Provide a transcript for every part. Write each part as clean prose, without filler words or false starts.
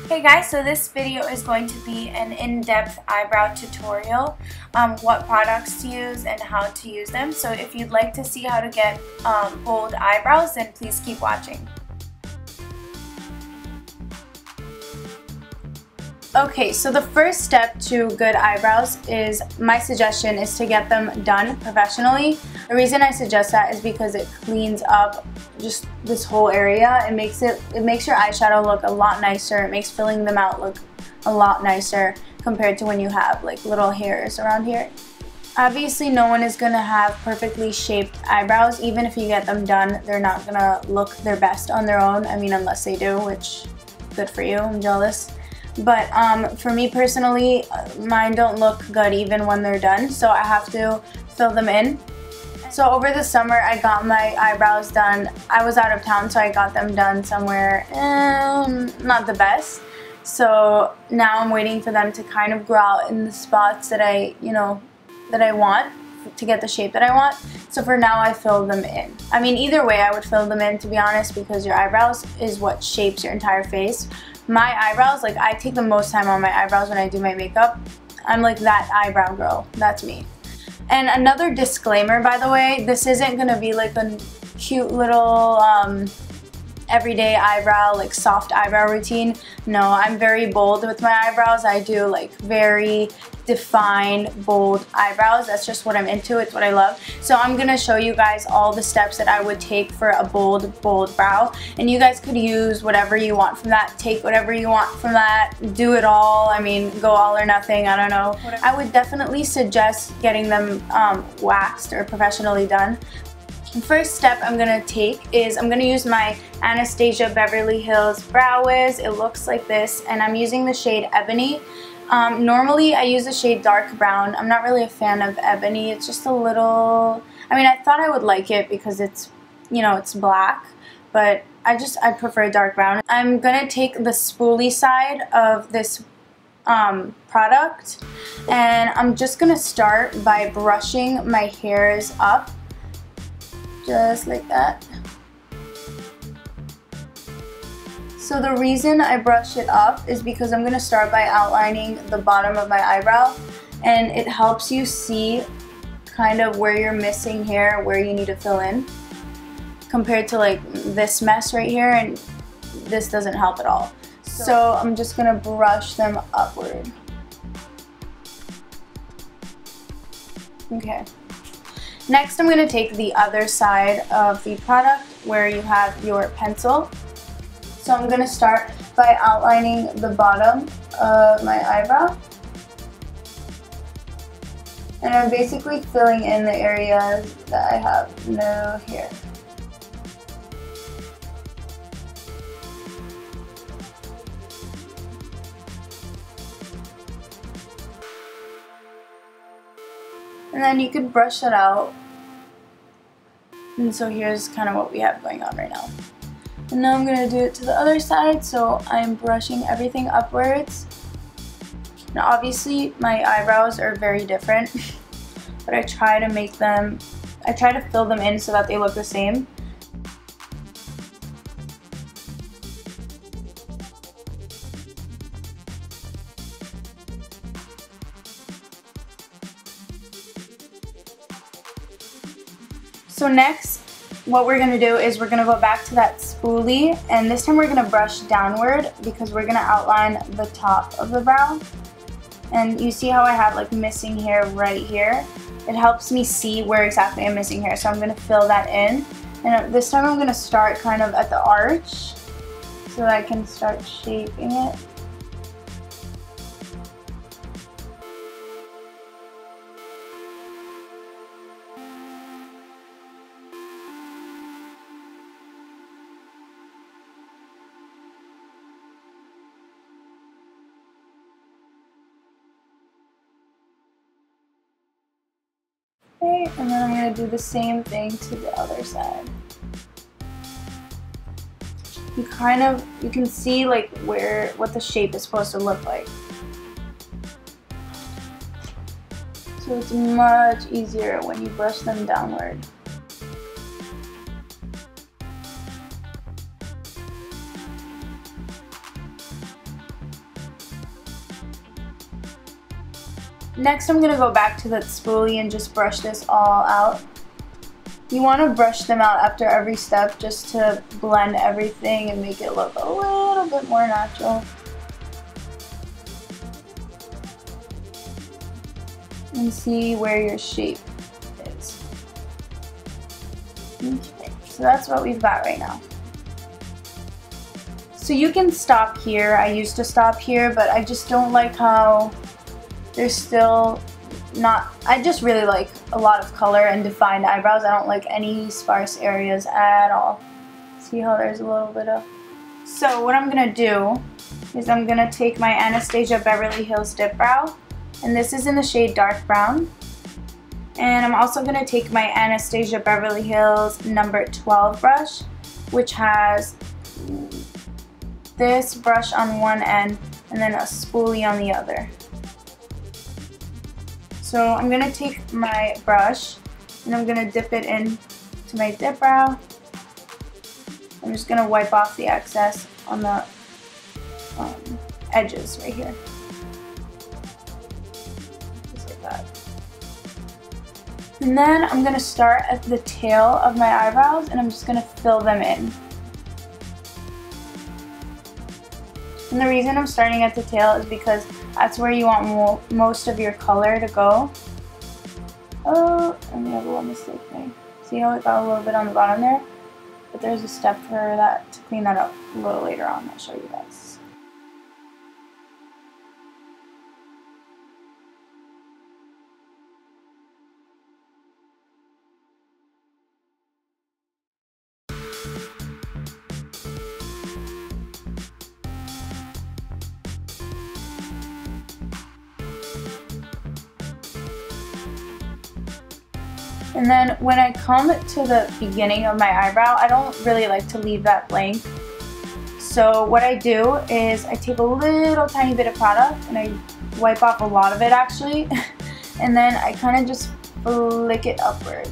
Hey guys, so this video is going to be an in-depth eyebrow tutorial, what products to use and how to use them. So if you'd like to see how to get bold eyebrows, then please keep watching. Okay, so the first step to good eyebrows is, my suggestion is to get them done professionally. The reason I suggest that is because it cleans up just this whole area. It makes your eyeshadow look a lot nicer. It makes filling them out look a lot nicer compared to when you have like little hairs around here. Obviously, no one is gonna have perfectly shaped eyebrows. Even if you get them done, they're not gonna look their best on their own. I mean, unless they do, which good for you, I'm jealous. But for me personally, mine don't look good even when they're done, so I have to fill them in. So over the summer, I got my eyebrows done. I was out of town, so I got them done somewhere not the best. So now I'm waiting for them to kind of grow out in the spots that I want to get the shape that I want. So for now, I fill them in. I mean, either way, I would fill them in, to be honest, because your eyebrows is what shapes your entire face. My eyebrows, like, I take the most time on my eyebrows when I do my makeup. I'm like that eyebrow girl. That's me. And another disclaimer, by the way, this isn't gonna be like a cute little everyday eyebrow, like soft eyebrow routine. No, I'm very bold with my eyebrows. I do like very defined, bold eyebrows. That's just what I'm into. It's what I love. So I'm gonna show you guys all the steps that I would take for a bold brow, and you guys could use whatever you want from that. Take whatever you want from that. Do it all. I mean, go all or nothing. I don't know. I would definitely suggest getting them waxed or professionally done. The first step I'm going to take is I'm going to use my Anastasia Beverly Hills Brow Wiz. It looks like this, and I'm using the shade Ebony. Normally I use the shade dark brown. I'm not really a fan of Ebony. It's just a little, I mean, I thought I would like it because it's, you know, it's black, but I prefer dark brown. I'm going to take the spoolie side of this product, and I'm just going to start by brushing my hairs up. Just like that. So the reason I brush it up is because I'm going to start by outlining the bottom of my eyebrow, and it helps you see kind of where you're missing hair, where you need to fill in, compared to like this mess right here, and this doesn't help at all. So I'm just going to brush them upward. Okay. Next, I'm going to take the other side of the product where you have your pencil. So I'm going to start by outlining the bottom of my eyebrow. And I'm basically filling in the areas that I have no hair. And then you could brush it out. And so here's kind of what we have going on right now. And now I'm going to do it to the other side, so I'm brushing everything upwards. Now obviously my eyebrows are very different, but I try to fill them in so that they look the same. So next, what we're going to do is we're going to go back to that spoolie, and this time we're going to brush downward because we're going to outline the top of the brow. And you see how I have like missing hair right here? It helps me see where exactly I'm missing hair, so I'm going to fill that in. And this time I'm going to start kind of at the arch so that I can start shaping it. Okay, and then I'm going to do the same thing to the other side. You can see like what the shape is supposed to look like. So it's much easier when you brush them downward. Next, I'm going to go back to that spoolie and just brush this all out. You want to brush them out after every step just to blend everything and make it look a little bit more natural. And see where your shape is. Okay, so that's what we've got right now. So you can stop here. I used to stop here, but I just don't like how there's still not, I just really like a lot of color and defined eyebrows. I don't like any sparse areas at all. See how there's a little bit of... So what I'm gonna do is I'm gonna take my Anastasia Beverly Hills Dip Brow, and this is in the shade Dark Brown. And I'm also gonna take my Anastasia Beverly Hills number 12 brush, which has this brush on one end and then a spoolie on the other. So I'm going to take my brush and I'm going to dip it in to my dip brow. I'm just going to wipe off the excess on the edges right here. Just like that. And then I'm going to start at the tail of my eyebrows and I'm just going to fill them in. And the reason I'm starting at the tail is because that's where you want most of your color to go. Oh, and we have a little mistake there. See how it got a little bit on the bottom there? But there's a step for that to clean that up a little later on. I'll show you guys. And then when I come to the beginning of my eyebrow, I don't really like to leave that blank. So what I do is I take a little tiny bit of product and I wipe off a lot of it actually. And then I kind of just flick it upward.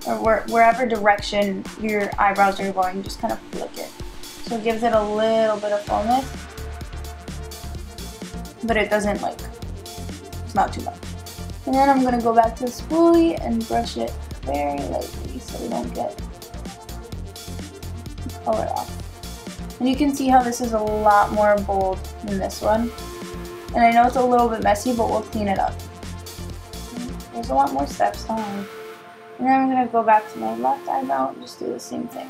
Or wherever direction your eyebrows are going, just kind of flick it. So it gives it a little bit of fullness. But it doesn't like, not too much. And then I'm going to go back to the spoolie and brush it very lightly so we don't get the color off. And you can see how this is a lot more bold than this one. And I know it's a little bit messy, but we'll clean it up. There's a lot more steps on. And then I'm going to go back to my left eyebrow and just do the same thing.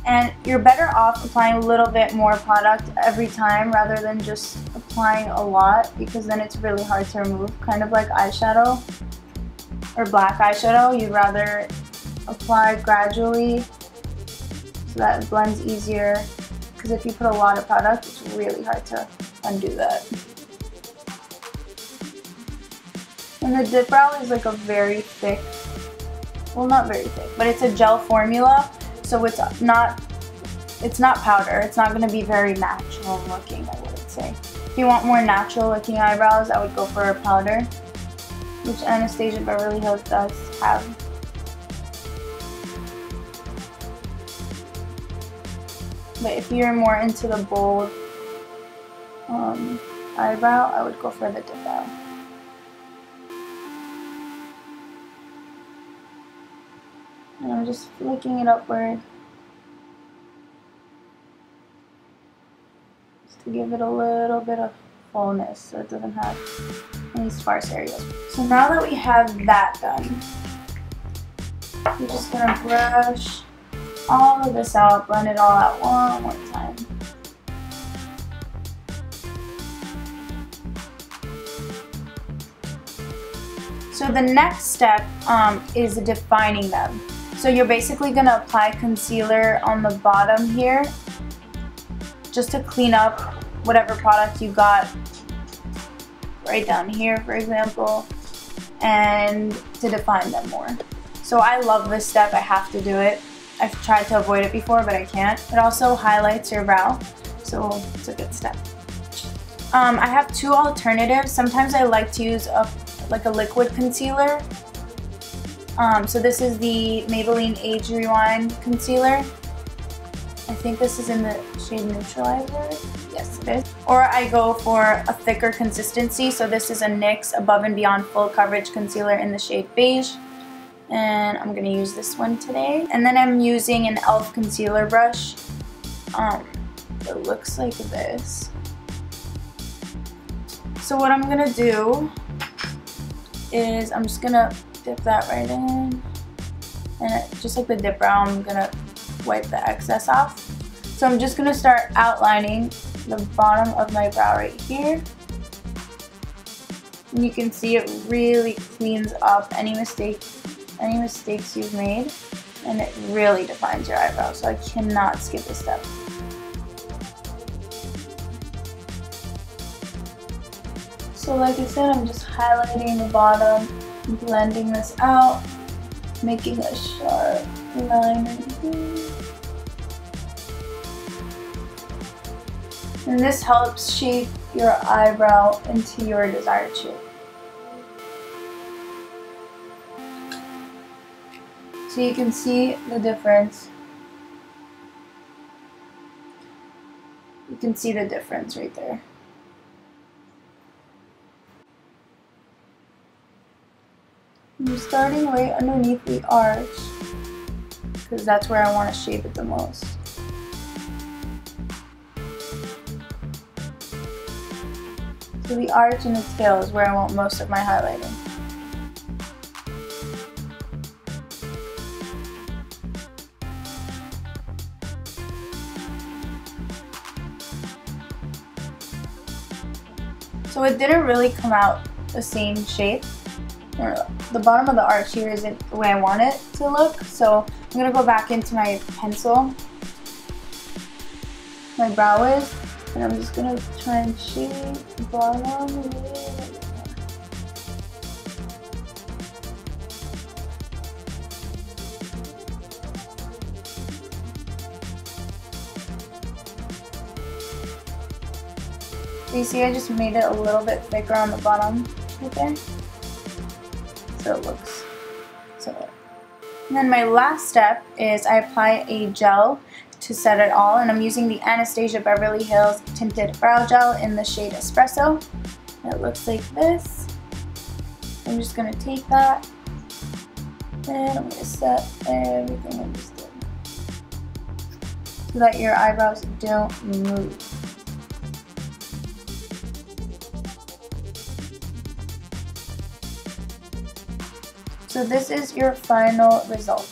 And you're better off applying a little bit more product every time rather than just applying a lot, because then it's really hard to remove. Kind of like eyeshadow or black eyeshadow, you'd rather apply gradually so that it blends easier, because if you put a lot of product, it's really hard to undo that. And the dip brow is like a very thick, well, not very thick, but it's a gel formula. So it's not powder. It's not going to be very natural looking, I would say. If you want more natural looking eyebrows, I would go for a powder, which Anastasia Beverly Hills does have. But if you're more into the bold eyebrow, I would go for the dip brow. And I'm just flicking it upward just to give it a little bit of fullness so it doesn't have any sparse areas. So now that we have that done, we're just going to brush all of this out, blend it all out one more time. So the next step is defining them. So you're basically going to apply concealer on the bottom here just to clean up whatever product you got right down here, for example, and to define them more. So I love this step. I have to do it. I've tried to avoid it before, but I can't. It also highlights your brow, so it's a good step. I have two alternatives. Sometimes I like to use like a liquid concealer So this is the Maybelline Age Rewind Concealer. I think this is in the shade Neutralizer. Yes, it is. Or I go for a thicker consistency. So this is a NYX Above and Beyond Full Coverage Concealer in the shade Beige. And I'm going to use this one today. And then I'm using an e.l.f. concealer brush. It looks like this. So what I'm going to do is I'm just going to dip that right in. And just like the dip brow, I'm going to wipe the excess off. So I'm just going to start outlining the bottom of my brow right here. And you can see it really cleans up any mistakes you've made, and it really defines your eyebrows, so I cannot skip a step. So like I said, I'm just highlighting the bottom, blending this out, making a sharp line right here. And this helps shape your eyebrow into your desired shape. So you can see the difference. You can see the difference right there. I'm starting right underneath the arch because that's where I want to shape it the most. So the arch and the tail is where I want most of my highlighting. So it didn't really come out the same shape. The bottom of the arch here isn't the way I want it to look. So I'm going to go back into my pencil, my brow is, and I'm just going to try and shape the bottom a little bit. So you see I just made it a little bit thicker on the bottom right there. So it looks similar. And then my last step is I apply a gel to set it all, and I'm using the Anastasia Beverly Hills Tinted Brow Gel in the shade Espresso. It looks like this. I'm just going to take that and I'm going to set everything I just did so that your eyebrows don't move. So this is your final result.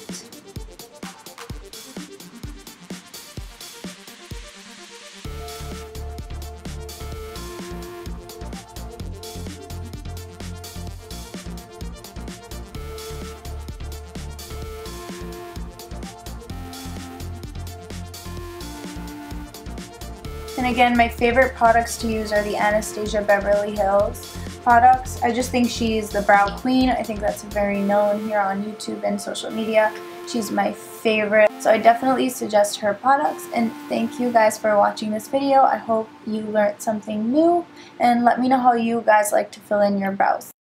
And again, my favorite products to use are the Anastasia Beverly Hills products. I just think she's the brow queen. I think that's very known here on YouTube and social media. She's my favorite. So I definitely suggest her products, and thank you guys for watching this video. I hope you learned something new, and let me know how you guys like to fill in your brows.